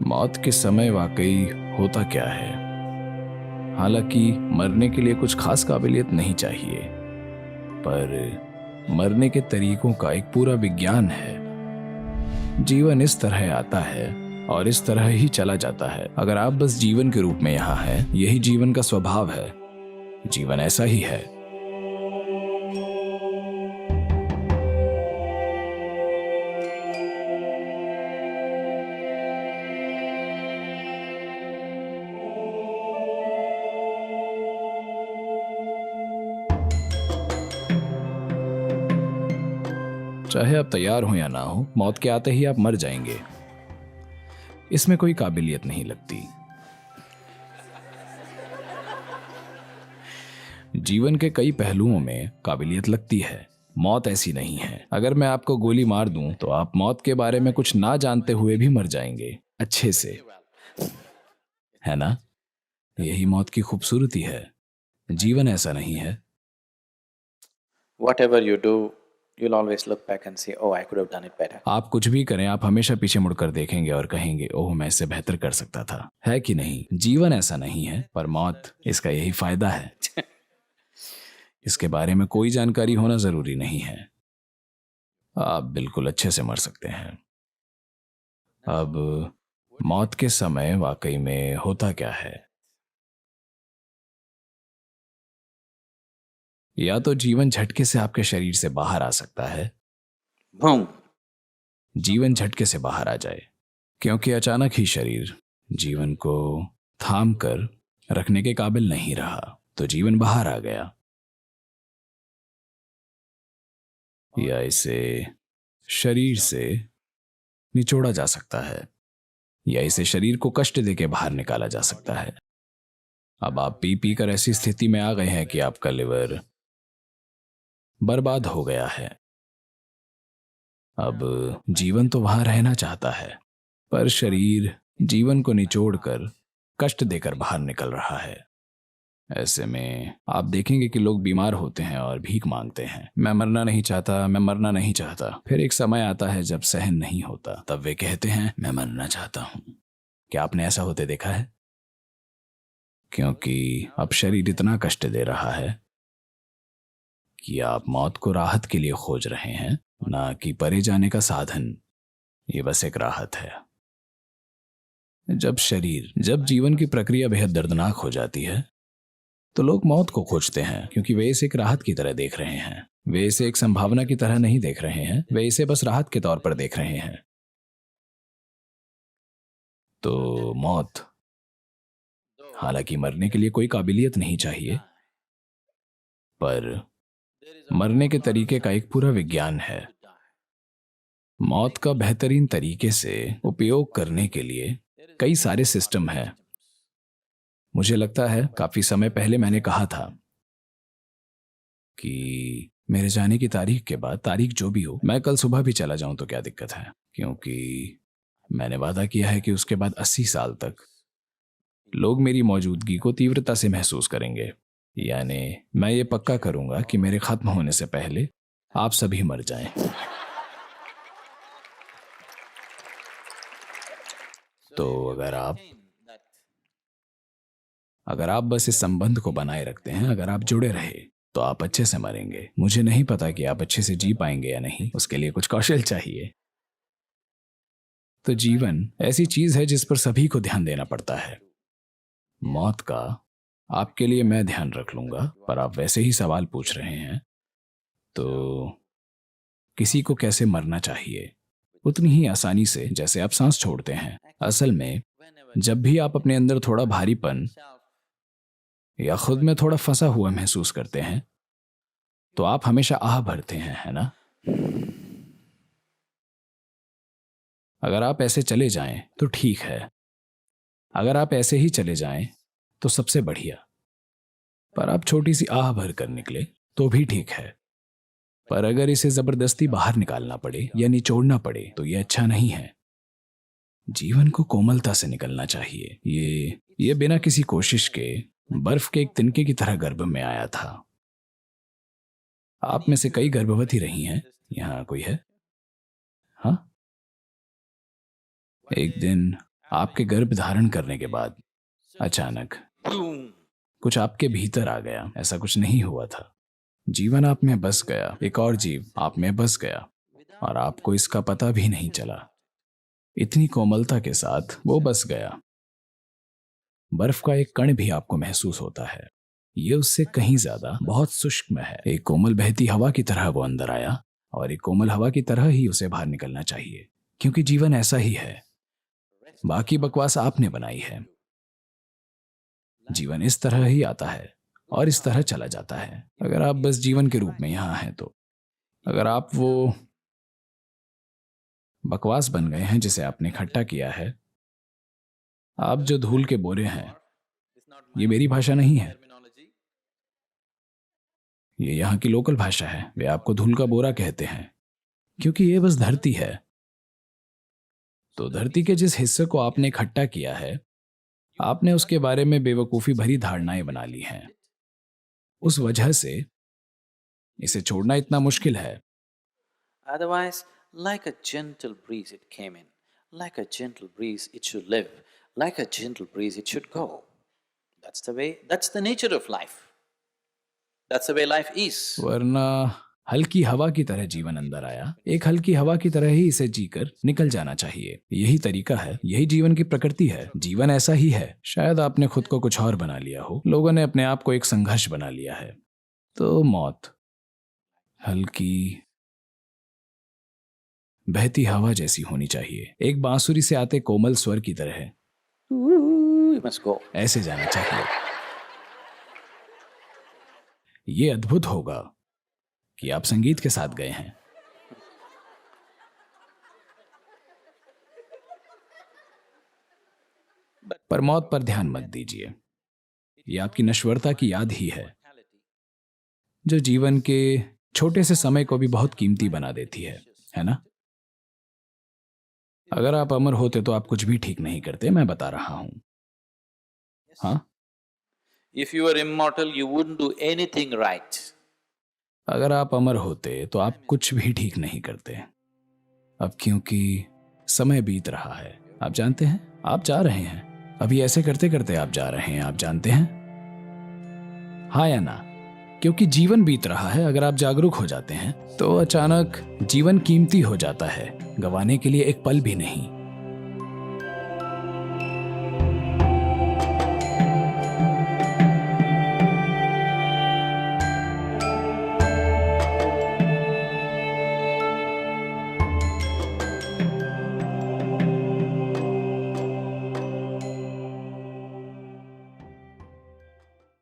मौत के समय वाकई होता क्या है। हालांकि मरने के लिए कुछ खास काबिलियत नहीं चाहिए, पर मरने के तरीकों का एक पूरा विज्ञान है। जीवन इस तरह आता है और इस तरह ही चला जाता है। अगर आप बस जीवन के रूप में यहाँ हैं, यही जीवन का स्वभाव है। जीवन ऐसा ही है। चाहे आप तैयार हो या ना हो, मौत के आते ही आप मर जाएंगे। इसमें कोई काबिलियत नहीं लगती। जीवन के कई पहलुओं में काबिलियत लगती है, मौत ऐसी नहीं है। अगर मैं आपको गोली मार दूं तो आप मौत के बारे में कुछ ना जानते हुए भी मर जाएंगे, अच्छे से, है ना? यही मौत की खूबसूरती है। जीवन ऐसा नहीं है। Whatever you do, you'll always look back and say, oh, I could have done it better. आप कुछ भी करें, आप हमेशा पीछे मुड़कर देखेंगे और कहेंगे, ओह, मैं इससे बेहतर कर सकता था। है कि नहीं? जीवन ऐसा नहीं है, पर मौत, इसका यही फायदा है। इसके बारे में कोई जानकारी होना जरूरी नहीं है। आप बिल्कुल अच्छे से मर सकते हैं। अब मौत के समय वाकई में होता क्या है? या तो जीवन झटके से आपके शरीर से बाहर आ सकता है। Boom. जीवन झटके से बाहर आ जाए, क्योंकि अचानक ही शरीर जीवन को थाम कर रखने के काबिल नहीं रहा, तो जीवन बाहर आ गया। या इसे शरीर से निचोड़ा जा सकता है, या इसे शरीर को कष्ट देके बाहर निकाला जा सकता है। अब आप पी पी कर ऐसी स्थिति में आ गए हैं कि आपका लिवर बर्बाद हो गया है। अब जीवन तो वहां रहना चाहता है, पर शरीर जीवन को निचोड़कर कष्ट देकर बाहर निकल रहा है। ऐसे में आप देखेंगे कि लोग बीमार होते हैं और भीख मांगते हैं, मैं मरना नहीं चाहता, मैं मरना नहीं चाहता। फिर एक समय आता है जब सहन नहीं होता, तब वे कहते हैं, मैं मरना चाहता हूं। क्या आपने ऐसा होते देखा है? क्योंकि अब शरीर इतना कष्ट दे रहा है कि आप मौत को राहत के लिए खोज रहे हैं, ना कि परे जाने का साधन। ये बस एक राहत है। जब जीवन की प्रक्रिया बेहद दर्दनाक हो जाती है, तो लोग मौत को खोजते हैं, क्योंकि वे इसे एक राहत की तरह देख रहे हैं। वे इसे एक संभावना की तरह नहीं देख रहे हैं, वे इसे बस राहत के तौर पर देख रहे हैं। तो मौत, हालांकि मरने के लिए कोई काबिलियत नहीं चाहिए, पर मरने के तरीके का एक पूरा विज्ञान है। मौत का बेहतरीन तरीके से उपयोग करने के लिए कई सारे सिस्टम हैं। मुझे लगता है काफी समय पहले मैंने कहा था कि मेरे जाने की तारीख के बाद, तारीख जो भी हो, मैं कल सुबह भी चला जाऊं तो क्या दिक्कत है, क्योंकि मैंने वादा किया है कि उसके बाद 80 साल तक लोग मेरी मौजूदगी को तीव्रता से महसूस करेंगे। यानी मैं ये पक्का करूंगा कि मेरे खत्म होने से पहले आप सभी मर जाएं। तो अगर आप बस इस संबंध को बनाए रखते हैं, अगर आप जुड़े रहे, तो आप अच्छे से मरेंगे। मुझे नहीं पता कि आप अच्छे से जी पाएंगे या नहीं, उसके लिए कुछ कौशल चाहिए। तो जीवन ऐसी चीज है जिस पर सभी को ध्यान देना पड़ता है। मौत का आपके लिए मैं ध्यान रख लूंगा, पर आप वैसे ही सवाल पूछ रहे हैं, तो किसी को कैसे मरना चाहिए? उतनी ही आसानी से जैसे आप सांस छोड़ते हैं। असल में जब भी आप अपने अंदर थोड़ा भारीपन या खुद में थोड़ा फंसा हुआ महसूस करते हैं, तो आप हमेशा आह भरते हैं, है ना? अगर आप ऐसे चले जाएं तो ठीक है, अगर आप ऐसे ही चले जाएं तो सबसे बढ़िया, पर आप छोटी सी आह भर कर निकले तो भी ठीक है। पर अगर इसे जबरदस्ती बाहर निकालना पड़े या निचोड़ना पड़े, तो यह अच्छा नहीं है। जीवन को कोमलता से निकलना चाहिए। ये बिना किसी कोशिश के बर्फ के एक तिनके की तरह गर्भ में आया था। आप में से कई गर्भवती रही हैं। यहाँ कोई है? हाँ? एक दिन आपके गर्भ धारण करने के बाद अचानक boom. कुछ आपके भीतर आ गया। ऐसा कुछ नहीं हुआ था। जीवन आप में बस गया, एक और जीव आप में बस गया और आपको इसका पता भी नहीं चला। इतनी कोमलता के साथ वो बस गया। बर्फ का एक कण भी आपको महसूस होता है। ये उससे कहीं ज्यादा बहुत सूक्ष्म है। एक कोमल बहती हवा की तरह वो अंदर आया और एक कोमल हवा की तरह ही उसे बाहर निकलना चाहिए, क्योंकि जीवन ऐसा ही है। बाकी बकवास आपने बनाई है। जीवन इस तरह ही आता है और इस तरह चला जाता है, अगर आप बस जीवन के रूप में यहां हैं तो। अगर आप वो बकवास बन गए हैं जिसे आपने इकट्ठा किया है, आप जो धूल के बोरे हैं, ये मेरी भाषा नहीं है, ये यहाँ की लोकल भाषा है। वे आपको धूल का बोरा कहते हैं क्योंकि ये बस धरती है। तो धरती के जिस हिस्से को आपने इकट्ठा किया है, आपने उसके बारे में बेवकूफी भरी धारणाएं बना ली हैं। उस वजह से इसे छोड़ना इतना मुश्किल है। Otherwise, like a gentle breeze it came in. Like a gentle breeze it should live. Like a gentle breeze it should go. That's the nature of life. That's the way life is. वरना हल्की हवा की तरह जीवन अंदर आया, एक हल्की हवा की तरह ही इसे जीकर निकल जाना चाहिए। यही तरीका है, यही जीवन की प्रकृति है। जीवन ऐसा ही है। शायद आपने खुद को कुछ और बना लिया हो। लोगों ने अपने आप को एक संघर्ष बना लिया है। तो मौत हल्की बहती हवा जैसी होनी चाहिए, एक बांसुरी से आते कोमल स्वर की तरह। You must go. ऐसे जाना चाहिए। ये अद्भुत होगा कि आप संगीत के साथ गए हैं। पर मौत पर ध्यान मत दीजिए। ये आपकी नश्वरता की याद ही है, जो जीवन के छोटे से समय को भी बहुत कीमती बना देती है ना? अगर आप अमर होते तो आप कुछ भी ठीक नहीं करते, मैं बता रहा हूं। हाँ, If you were immortal, you wouldn't do anything right. अगर आप अमर होते तो आप कुछ भी ठीक नहीं करते। अब क्योंकि समय बीत रहा है, आप जानते हैं, आप जा रहे हैं। अभी ऐसे करते करते आप जा रहे हैं, आप जानते हैं, हाँ या ना? क्योंकि जीवन बीत रहा है। अगर आप जागरूक हो जाते हैं तो अचानक जीवन कीमती हो जाता है, गंवाने के लिए एक पल भी नहीं।